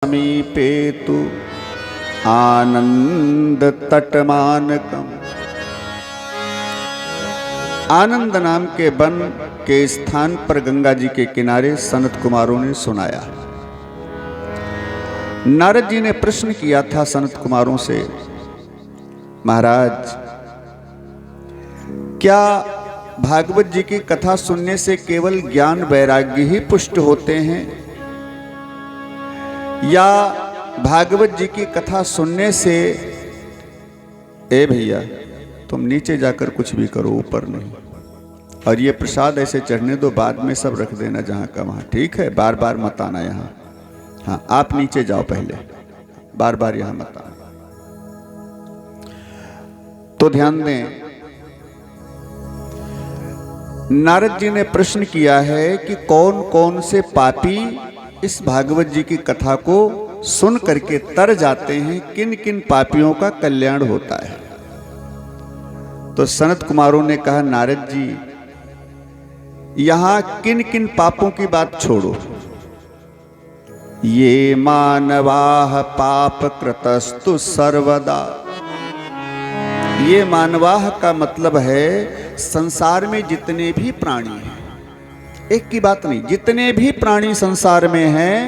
समीपे तु आनंद तटमानकम। आनंद नाम के वन के स्थान पर गंगा जी के किनारे सनत कुमारों ने सुनाया। नारद जी ने प्रश्न किया था सनत कुमारों से, महाराज क्या भागवत जी की कथा सुनने से केवल ज्ञान वैराग्य ही पुष्ट होते हैं, या भागवत जी की कथा सुनने से, ए भैया तुम नीचे जाकर कुछ भी करो, ऊपर नहीं, और ये प्रसाद ऐसे चढ़ने दो, बाद में सब रख देना जहां का वहां, ठीक है? बार बार मत आना यहां। हाँ, आप नीचे जाओ पहले, बार बार यहां मत आना। तो ध्यान दें, नारद जी ने प्रश्न किया है कि कौन कौन से पापी इस भागवत जी की कथा को सुन करके तर जाते हैं, किन किन पापियों का कल्याण होता है। तो सनत कुमारों ने कहा, नारद जी यहां किन किन पापों की बात छोड़ो, ये मानवाह पाप कृतस्तु सर्वदा। ये मानवाह का मतलब है संसार में जितने भी प्राणी हैं, एक की बात नहीं, जितने भी प्राणी संसार में हैं,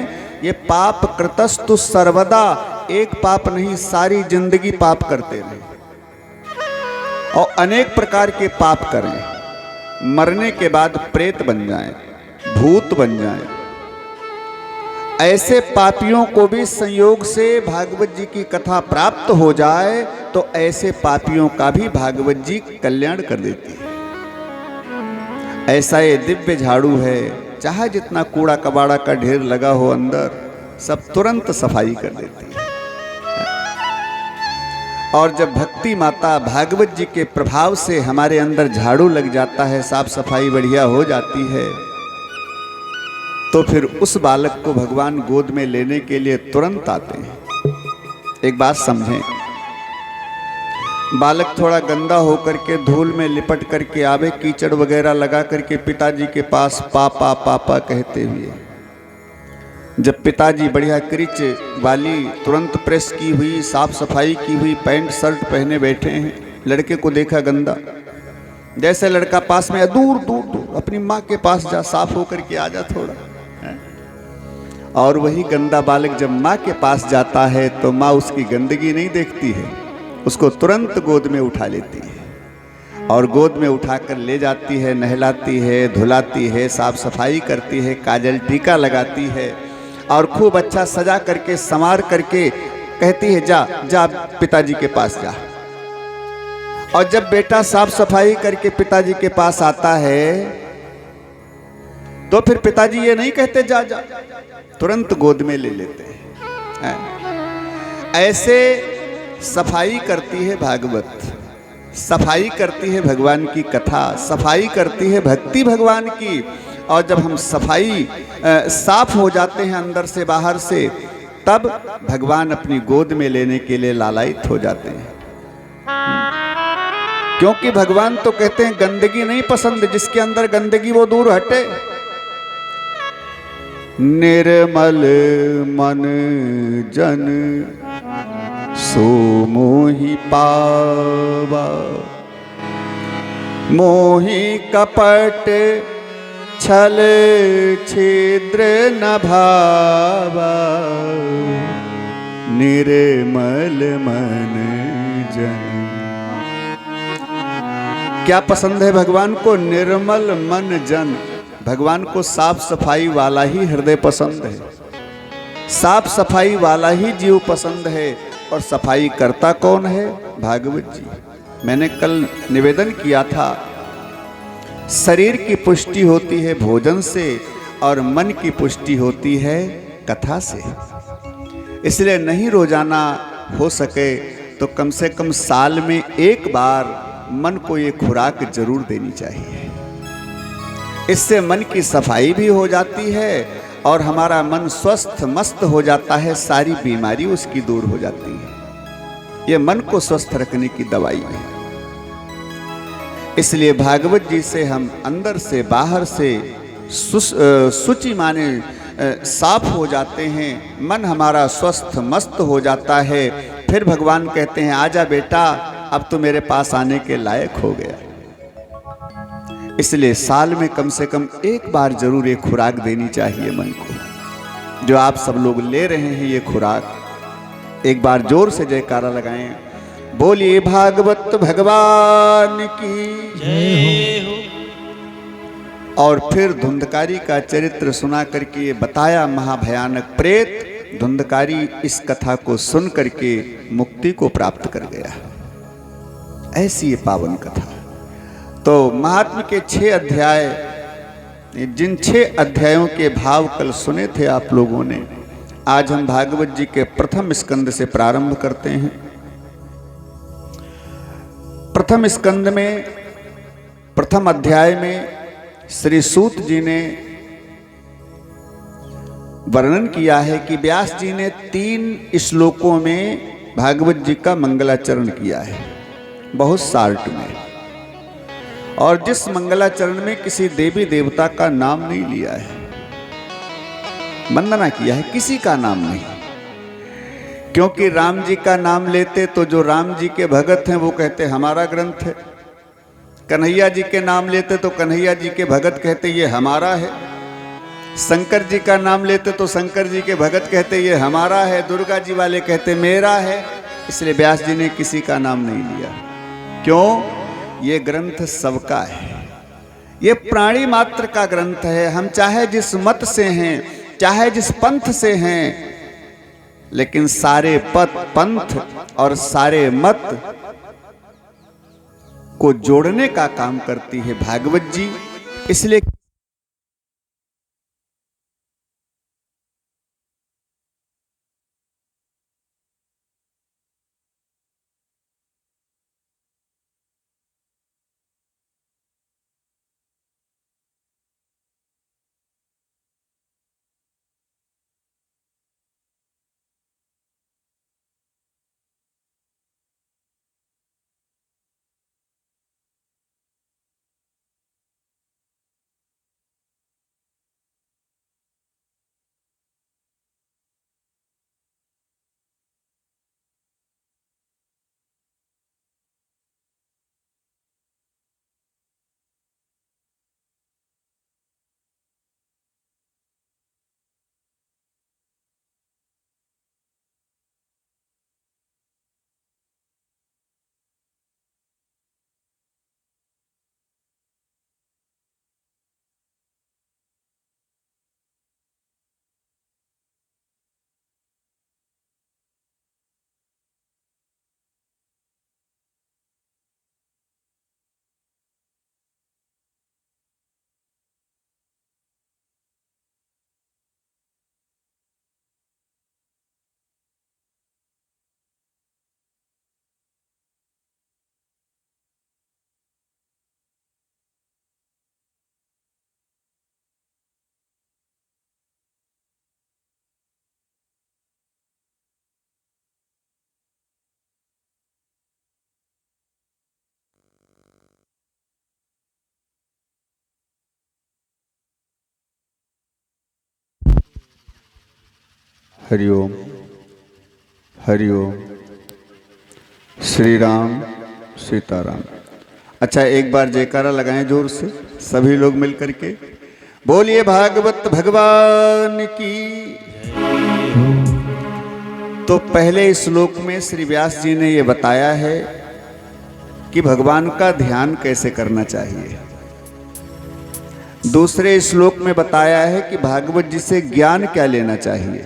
ये पाप कृतस्तु सर्वदा, एक पाप नहीं, सारी जिंदगी पाप करते रहे और अनेक प्रकार के पाप करें, मरने के बाद प्रेत बन जाएं, भूत बन जाएं। ऐसे पापियों को भी संयोग से भागवत जी की कथा प्राप्त हो जाए तो ऐसे पापियों का भी भागवत जी कल्याण कर देती है। ऐसा ये दिव्य झाड़ू है, चाहे जितना कूड़ा कबाड़ा का ढेर लगा हो अंदर, सब तुरंत सफाई कर देती है। और जब भक्ति माता भागवत जी के प्रभाव से हमारे अंदर झाड़ू लग जाता है, साफ सफाई बढ़िया हो जाती है, तो फिर उस बालक को भगवान गोद में लेने के लिए तुरंत आते हैं। एक बात समझें, बालक थोड़ा गंदा होकर के धूल में लिपट करके आवे, कीचड़ वगैरह लगा करके पिताजी के पास पापा पापा कहते हुए, जब पिताजी बढ़िया क्रिच वाली तुरंत प्रेस की हुई, साफ सफाई की हुई पैंट शर्ट पहने बैठे हैं, लड़के को देखा गंदा, जैसे लड़का पास में, दूर दूर दूर अपनी माँ के पास जा, साफ होकर के आ जा थोड़ा। और वही गंदा बालक जब माँ के पास जाता है तो माँ उसकी गंदगी नहीं देखती है, उसको तुरंत गोद में उठा लेती है और गोद में उठाकर ले जाती है, नहलाती है, धुलाती है, साफ सफाई करती है, काजल टीका लगाती है और खूब अच्छा सजा करके संवार करके कहती है, जा जा पिताजी के पास जा। और जब बेटा साफ सफाई करके पिताजी के पास आता है तो फिर पिताजी ये नहीं कहते जा जा, तुरंत गोद में ले लेते हैं। ऐसे सफाई करती है भागवत, सफाई करती है भगवान की कथा, सफाई करती है भक्ति भगवान की। और जब हम सफाई साफ हो जाते हैं अंदर से बाहर से, तब भगवान अपनी गोद में लेने के लिए लालायित हो जाते हैं। क्योंकि भगवान तो कहते हैं गंदगी नहीं पसंद, जिसके अंदर गंदगी वो दूर हटे। निर्मल मन जन सो मोहि पावा, मोहि कपट छल छिद्र न भावा, निर्मल मन जन। क्या पसंद है भगवान को? निर्मल मन जन। भगवान को साफ सफाई वाला ही हृदय पसंद है, साफ सफाई वाला ही जीव पसंद है। और सफाई करता कौन है? भागवत जी। मैंने कल निवेदन किया था, शरीर की पुष्टि होती है भोजन से और मन की पुष्टि होती है कथा से। इसलिए नहीं रोजाना हो सके तो कम से कम साल में एक बार मन को ये खुराक जरूर देनी चाहिए। इससे मन की सफाई भी हो जाती है और हमारा मन स्वस्थ मस्त हो जाता है, सारी बीमारी उसकी दूर हो जाती है। ये मन को स्वस्थ रखने की दवाई है। इसलिए भागवत जी से हम अंदर से बाहर से शुचि माने साफ हो जाते हैं, मन हमारा स्वस्थ मस्त हो जाता है। फिर भगवान कहते हैं आजा बेटा, अब तो मेरे पास आने के लायक हो गया। इसलिए साल में कम से कम एक बार जरूर एक खुराक देनी चाहिए मन को। जो आप सब लोग ले रहे हैं ये खुराक, एक बार जोर से जयकारा लगाएं, बोलिए भागवत भगवान की जय हो। और फिर धुंधकारी का चरित्र सुना करके ये बताया महाभयानक प्रेत धुंधकारी इस कथा को सुन करके मुक्ति को प्राप्त कर गया। ऐसी ये पावन कथा। तो महात्म के 6 अध्याय, जिन 6 अध्यायों के भाव कल सुने थे आप लोगों ने, आज हम भागवत जी के प्रथम स्कंद से प्रारंभ करते हैं। प्रथम स्कंद में प्रथम अध्याय में श्री सूत जी ने वर्णन किया है कि व्यास जी ने 3 श्लोकों में भागवत जी का मंगलाचरण किया है, बहुत शार्ट में, और जिस मंगलाचरण में किसी देवी देवता का नाम नहीं लिया है, वंदना किया है, किसी का नाम नहीं। क्योंकि राम जी का नाम लेते तो जो राम जी के भगत हैं वो कहते हमारा ग्रंथ है, कन्हैया जी के नाम लेते तो कन्हैया जी के भगत कहते ये हमारा है, शंकर जी का नाम लेते तो शंकर जी के भगत कहते ये हमारा है, दुर्गा जी वाले कहते मेरा है। इसलिए व्यास जी ने किसी का नाम नहीं लिया। क्यों? ये ग्रंथ सबका है, ये प्राणी मात्र का ग्रंथ है। हम चाहे जिस मत से हैं, चाहे जिस पंथ से हैं, लेकिन सारे पंथ और सारे मत को जोड़ने का काम करती है भागवत जी। इसलिए हरिओम हरिओम, श्री राम सीताराम। अच्छा, एक बार जयकारा लगाएं जोर से सभी लोग मिलकर के, बोलिए भागवत भगवान की। तो पहले श्लोक में श्री व्यास जी ने ये बताया है कि भगवान का ध्यान कैसे करना चाहिए। दूसरे श्लोक में बताया है कि भागवत जी से ज्ञान क्या लेना चाहिए,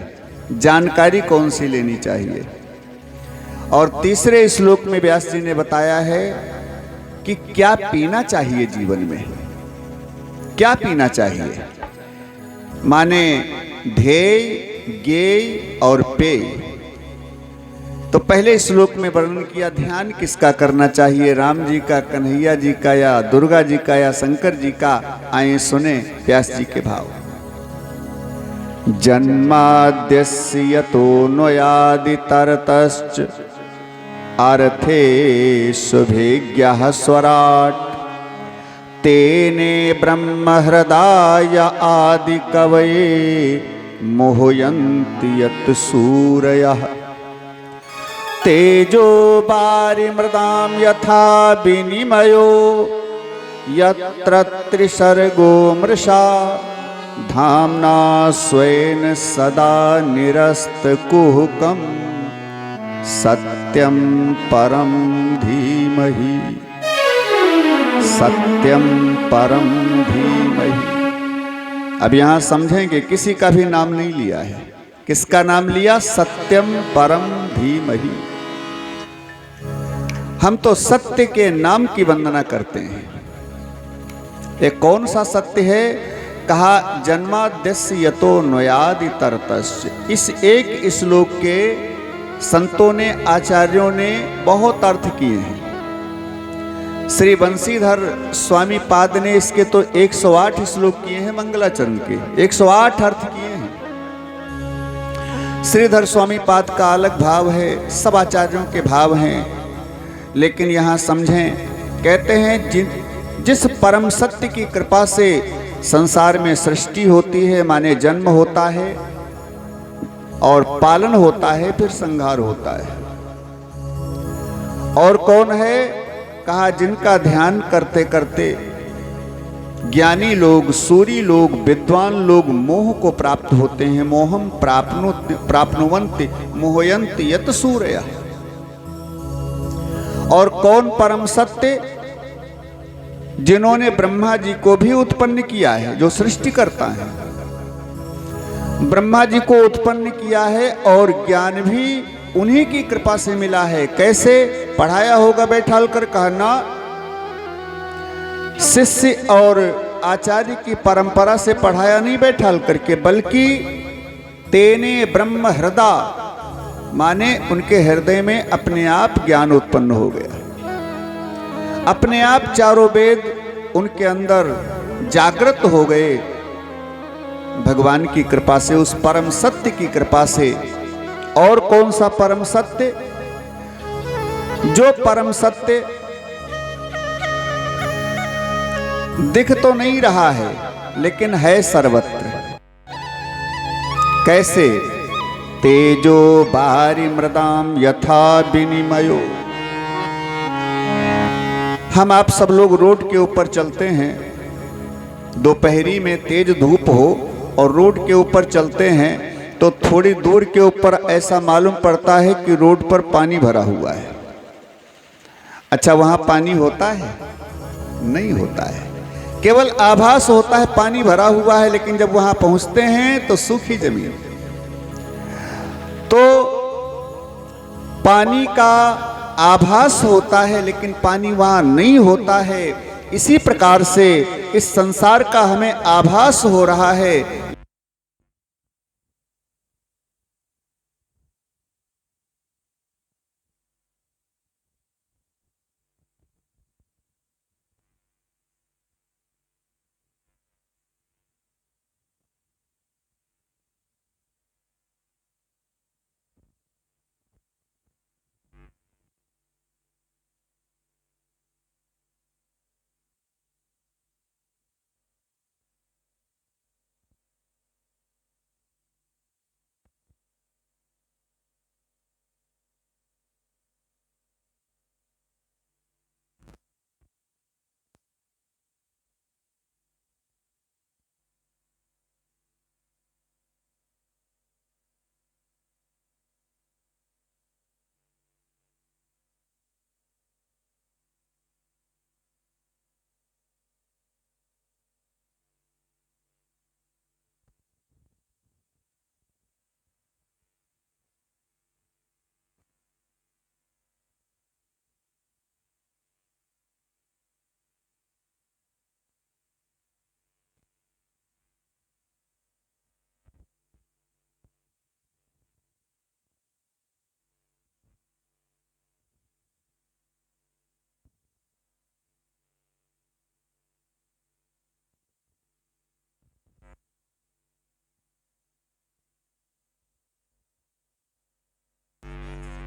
जानकारी कौन सी लेनी चाहिए। और तीसरे श्लोक में व्यास जी ने बताया है कि क्या पीना चाहिए जीवन में, क्या पीना चाहिए, माने ध्येय, ज्ञेय और पेय। तो पहले श्लोक में वर्णन किया ध्यान किसका करना चाहिए, राम जी का, कन्हैया जी का, या दुर्गा जी का, या शंकर जी का। आइए सुने व्यास जी के भाव। जन्माद्यस्य यतोऽन्वयादितरतश्च अर्थेष्वभिज्ञः स्वराट् तेने ब्रह्महृदाय आदिकवये मोहयन्ति यत् सूरयः तेजो वारिमृदां यथा विनिमयो यत्र त्रिसर्गो मृषा धाम्ना स्वेन सदा निरस्तकुहकं सत्यं परं धीमहि सत्यं परं धीमहि। अब यहाँ समझेंगे, किसी का भी नाम नहीं लिया है। किसका नाम लिया? सत्यम परम धीमहि। हम तो सत्य के नाम की वंदना करते हैं। ये कौन सा सत्य है? कहा जन्माद्यस्य यतो न्वयादि तरतस्य। इस एक श्लोक के संतों ने, आचार्यों ने बहुत अर्थ किए हैं। श्री बंसीधर स्वामी पाद ने इसके तो 108 श्लोक किए हैं, मंगलाचरण के 108 अर्थ किए हैं। श्रीधर स्वामी पाद का अलग भाव है, सब आचार्यों के भाव हैं, लेकिन यहाँ समझें, कहते हैं जिस परम सत्य की कृपा से संसार में सृष्टि होती है, माने जन्म होता है और पालन होता है, फिर संहार होता है। और कौन है? कहा जिनका ध्यान करते करते ज्ञानी लोग, सूरी लोग, विद्वान लोग मोह को प्राप्त होते हैं। मोहम प्राप्नुवन्ति मोहयन्ति यत् सूरयः। और कौन परम सत्य? जिन्होंने ब्रह्मा जी को भी उत्पन्न किया है, जो सृष्टि करता है, ब्रह्मा जी को उत्पन्न किया है और ज्ञान भी उन्हीं की कृपा से मिला है। कैसे? पढ़ाया होगा बैठाल कर, कहना शिष्य और आचार्य की परंपरा से पढ़ाया नहीं बैठाल करके, बल्कि तेने ब्रह्म हृदय, माने उनके हृदय में अपने आप ज्ञान उत्पन्न हो गया। अपने आप चारों वेद उनके अंदर जागृत हो गए भगवान की कृपा से, उस परम सत्य की कृपा से। और कौन सा परम सत्य? जो परम सत्य दिख तो नहीं रहा है, लेकिन है सर्वत्र। कैसे? तेजो बारी मृदाम यथा विनिमयो। हम आप सब लोग रोड के ऊपर चलते हैं, दोपहरी में तेज धूप हो और रोड के ऊपर चलते हैं, तो थोड़ी दूर के ऊपर ऐसा मालूम पड़ता है कि रोड पर पानी भरा हुआ है। अच्छा, वहां पानी होता है? नहीं होता है, केवल आभास होता है पानी भरा हुआ है, लेकिन जब वहां पहुंचते हैं तो सूखी जमीन। तो पानी का आभास होता है, लेकिन पानी वहां नहीं होता है। इसी प्रकार से इस संसार का हमें आभास हो रहा है।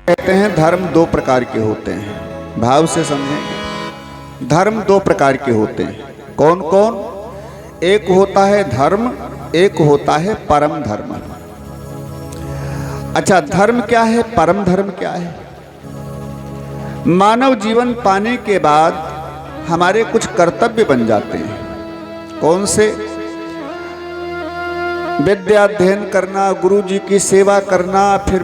कहते हैं धर्म दो प्रकार के होते हैं। भाव से समझेंगे। धर्म दो प्रकार के होते हैं। कौन कौन? एक होता है धर्म एक होता है परम धर्म। अच्छा, धर्म क्या है, परम धर्म क्या है? मानव जीवन पाने के बाद हमारे कुछ कर्तव्य बन जाते हैं। कौन से? विद्या अध्ययन करना, गुरु जी की सेवा करना, फिर